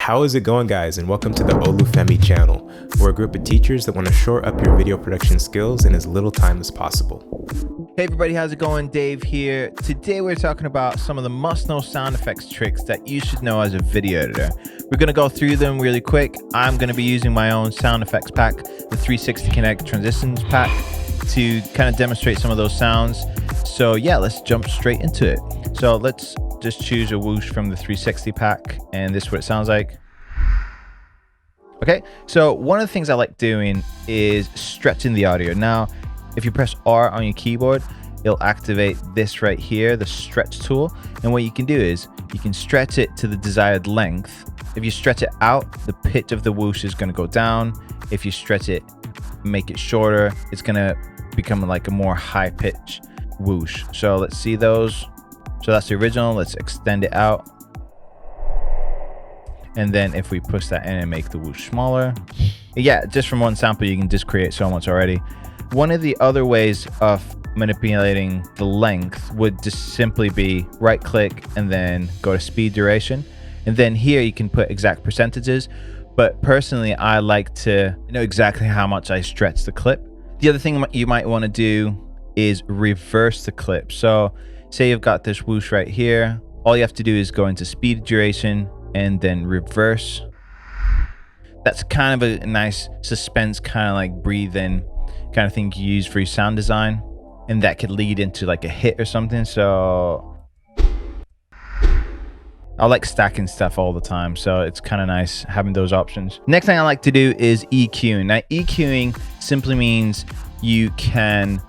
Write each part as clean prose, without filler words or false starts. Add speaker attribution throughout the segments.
Speaker 1: How is it going, guys, and welcome to the Olufemii channel. We're a group of teachers that want to shore up your video production skills in as little time as possible.
Speaker 2: Hey everybody, how's it going? Dave here. Today we're talking about some of the must-know sound effects tricks that you should know as a video editor. We're going to go through them really quick. I'm going to be using my own sound effects pack, the 360 Connect Transitions pack, to kind of demonstrate some of those sounds. So yeah, let's jump straight into it. So let's just choose a whoosh from the 360 pack, and this is what it sounds like. Okay, so one of the things I like doing is stretching the audio. Now, if you press R on your keyboard, it'll activate this right here, the stretch tool. And what you can do is you can stretch it to the desired length. If you stretch it out, the pitch of the whoosh is going to go down. If you stretch it, make it shorter, it's going to become like a more high pitch whoosh. So let's see those. So that's the original. Let's extend it out. And then if we push that in and make the whoosh smaller, yeah, just from one sample, you can just create so much already. One of the other ways of manipulating the length would just simply be right click and then go to speed duration. And then here you can put exact percentages. But personally, I like to know exactly how much I stretch the clip. The other thing you might want to do is reverse the clip. So say you've got this whoosh right here. All you have to do is go into speed duration and then reverse. That's kind of a nice suspense, kind of like breathe in kind of thing you use for your sound design. And that could lead into like a hit or something. So I like stacking stuff all the time, so it's kind of nice having those options. Next thing I like to do is EQing. Now, EQing simply means you can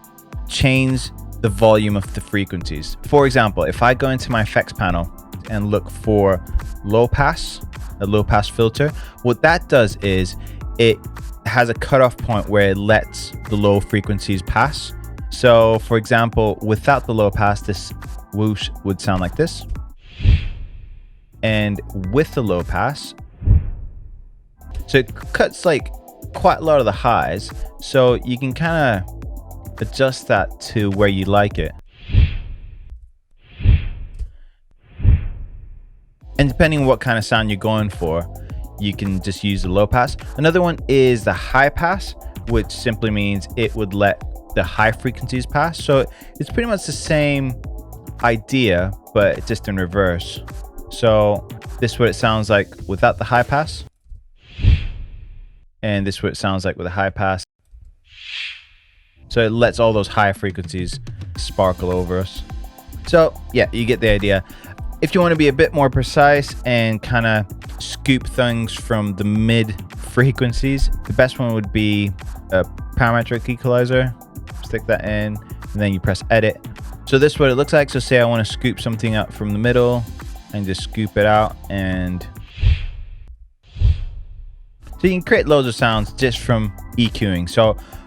Speaker 2: change the volume of the frequencies. For example, if I go into my effects panel and look for low pass, a low pass filter, what that does is it has a cutoff point where it lets the low frequencies pass. So for example, without the low pass, this whoosh would sound like this. And with the low pass, so it cuts like quite a lot of the highs, so you can kind of adjust that to where you like it. And depending on what kind of sound you're going for, you can just use the low pass. Another one is the high pass, which simply means it would let the high frequencies pass. So it's pretty much the same idea, but just in reverse. So this is what it sounds like without the high pass. And this is what it sounds like with a high pass. So it lets all those high frequencies sparkle over us. So yeah, you get the idea. If you want to be a bit more precise and kind of scoop things from the mid frequencies, the best one would be a parametric equalizer. Stick that in, and then you press edit. So this is what it looks like. So say I want to scoop something up from the middle and just scoop it out, and so you can create loads of sounds just from EQing.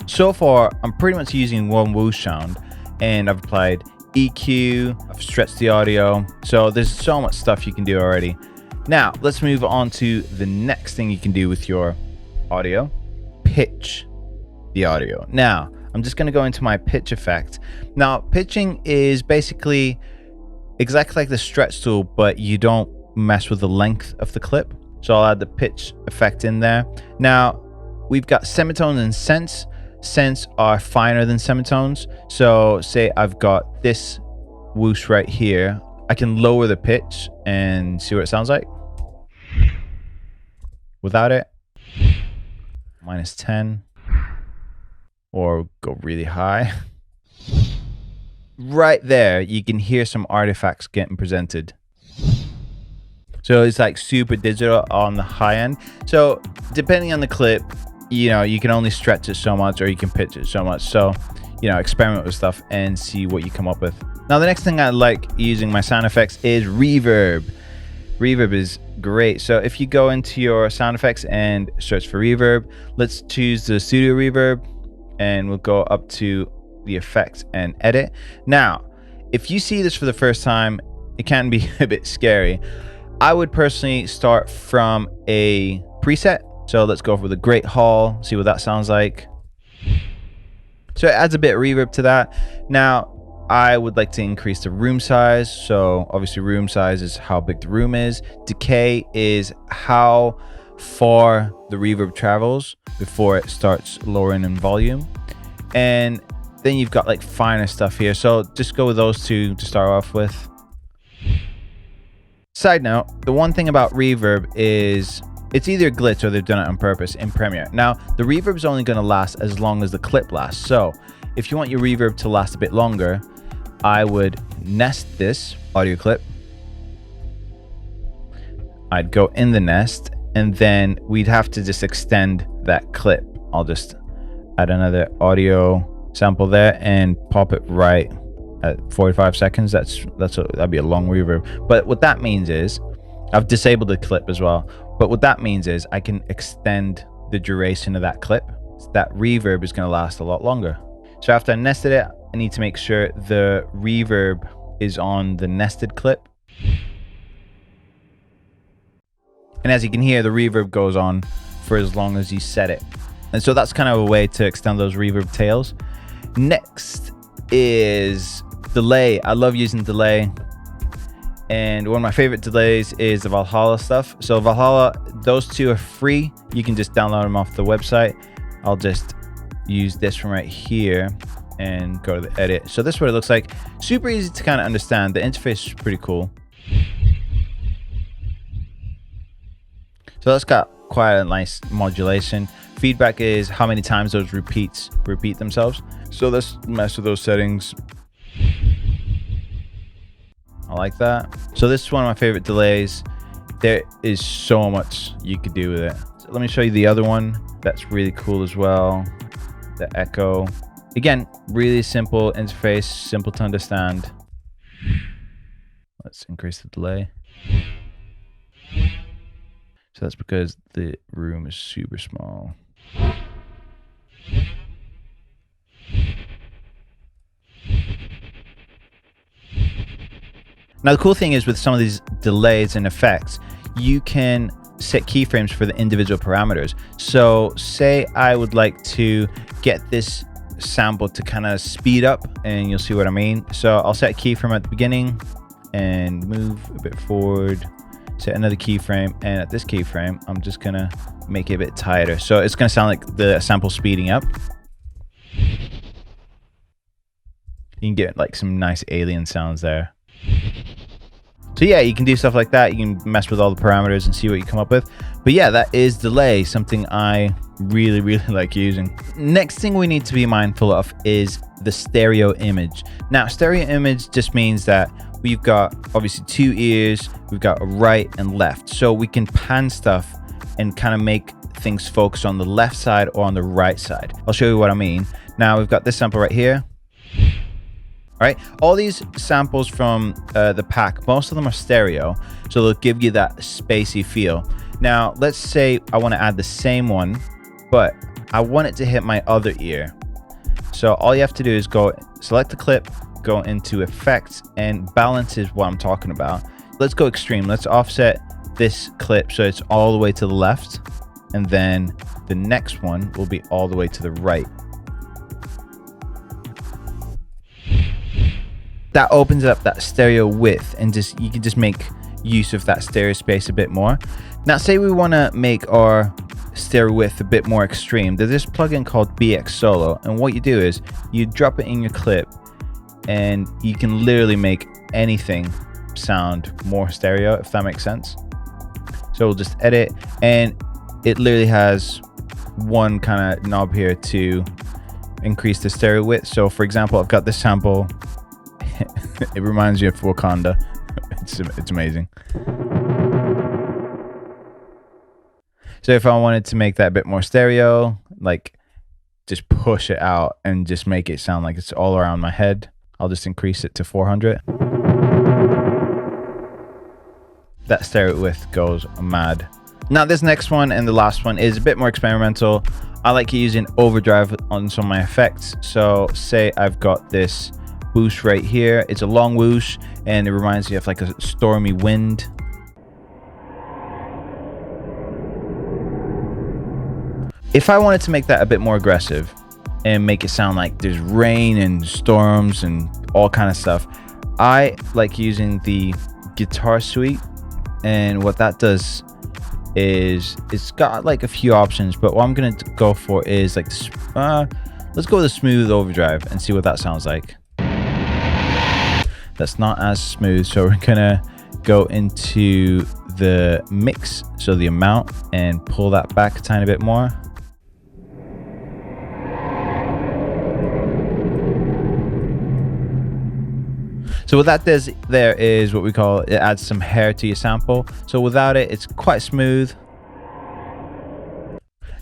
Speaker 2: So far I'm pretty much using one whoosh sound, and I've applied EQ, I've stretched the audio, so there's so much stuff you can do already. Now let's move on to the next thing you can do with your audio: pitch the audio. Now I'm just going to go into my pitch effect. Now pitching is basically exactly like the stretch tool, but you don't mess with the length of the clip. So I'll add the pitch effect in there. Now we've got semitones and cents. Cents are finer than semitones. So say I've got this whoosh right here, I can lower the pitch and see what it sounds like without it. -10, or go really high. Right there, you can hear some artifacts getting presented. So it's like super digital on the high end. So depending on the clip, you know, you can only stretch it so much or you can pitch it so much. So, you know, experiment with stuff and see what you come up with. Now, the next thing I like using my sound effects is reverb. Reverb is great. So if you go into your sound effects and search for reverb, let's choose the studio reverb, and we'll go up to the effects and edit. Now, if you see this for the first time, it can be a bit scary. I would personally start from a preset. So let's go for the Great Hall, see what that sounds like. So it adds a bit of reverb to that. Now, I would like to increase the room size. So obviously room size is how big the room is. Decay is how far the reverb travels before it starts lowering in volume. And then you've got like finer stuff here. So just go with those two to start off with. Side note, the one thing about reverb is it's either a glitch or they've done it on purpose in Premiere. Now, the reverb is only going to last as long as the clip lasts. So if you want your reverb to last a bit longer, I would nest this audio clip. I'd go in the nest, and then we'd have to just extend that clip. I'll just add another audio sample there and pop it right at 45 seconds. That'd be a long reverb. But what that means is I've disabled the clip as well. But what that means is I can extend the duration of that clip. So that reverb is going to last a lot longer. So after I nested it, I need to make sure the reverb is on the nested clip. And as you can hear, the reverb goes on for as long as you set it. And so that's kind of a way to extend those reverb tails. Next is delay. I love using delay. And one of my favorite delays is the Valhalla stuff. So Valhalla, those two are free. You can just download them off the website. I'll just use this from right here and go to the edit. So this is what it looks like. Super easy to kind of understand. The interface is pretty cool. So that's got quite a nice modulation. Feedback is how many times those repeats repeat themselves. So let's mess with those settings. I like that. So this is one of my favorite delays. There is so much you could do with it. So let me show you the other one. That's really cool as well. The echo. Again, really simple interface, simple to understand. Let's increase the delay. So that's because the room is super small. Now, the cool thing is with some of these delays and effects, you can set keyframes for the individual parameters. So say I would like to get this sample to kind of speed up, and you'll see what I mean. So I'll set a keyframe at the beginning and move a bit forward, set another keyframe, and at this keyframe, I'm just gonna make it a bit tighter. So it's gonna sound like the sample speeding up. You can get like some nice alien sounds there. So yeah, you can do stuff like that. You can mess with all the parameters and see what you come up with. But yeah, that is delay, something I really like using. Next thing we need to be mindful of is the stereo image. Now, stereo image just means that we've got obviously two ears, we've got a right and left. So we can pan stuff and kind of make things focus on the left side or on the right side. I'll show you what I mean. Now we've got this sample right here. All right, all these samples from the pack, most of them are stereo, so they'll give you that spacey feel. Now, let's say I want to add the same one, but I want it to hit my other ear. So all you have to do is go select the clip, go into effects, and balance is what I'm talking about. Let's go extreme. Let's offset this clip so it's all the way to the left, and then the next one will be all the way to the right. That opens up that stereo width, and you can just make use of that stereo space a bit more. Now, say we want to make our stereo width a bit more extreme. There's this plugin called BX Solo, and what you do is you drop it in your clip, and you can literally make anything sound more stereo, if that makes sense. So we'll just edit, and it literally has one kind of knob here to increase the stereo width. So for example, I've got this sample. It reminds you of Wakanda. It's amazing. So if I wanted to make that a bit more stereo, like just push it out and just make it sound like it's all around my head, I'll just increase it to 400. That stereo width goes mad. Now this next one and the last one is a bit more experimental. I like using overdrive on some of my effects. So say I've got this whoosh right here. It's a long whoosh and it reminds me of like a stormy wind. If I wanted to make that a bit more aggressive and make it sound like there's rain and storms and all kind of stuff. I like using the guitar suite, and what that does is it's got like a few options, but what I'm gonna go for is like let's go with a smooth overdrive and see what that sounds like. That's not as smooth, so we're gonna go into the mix, so the amount, and pull that back a tiny bit more. So what that does there is what we call, it adds some hair to your sample. So without it, it's quite smooth.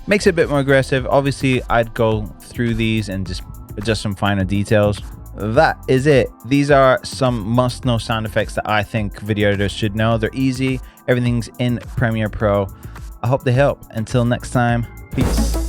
Speaker 2: Makes it a bit more aggressive. Obviously, I'd go through these and just adjust some finer details. That is it. These are some must-know sound effects that I think video editors should know. They're easy. Everything's in Premiere Pro. I hope they help. Until next time, peace.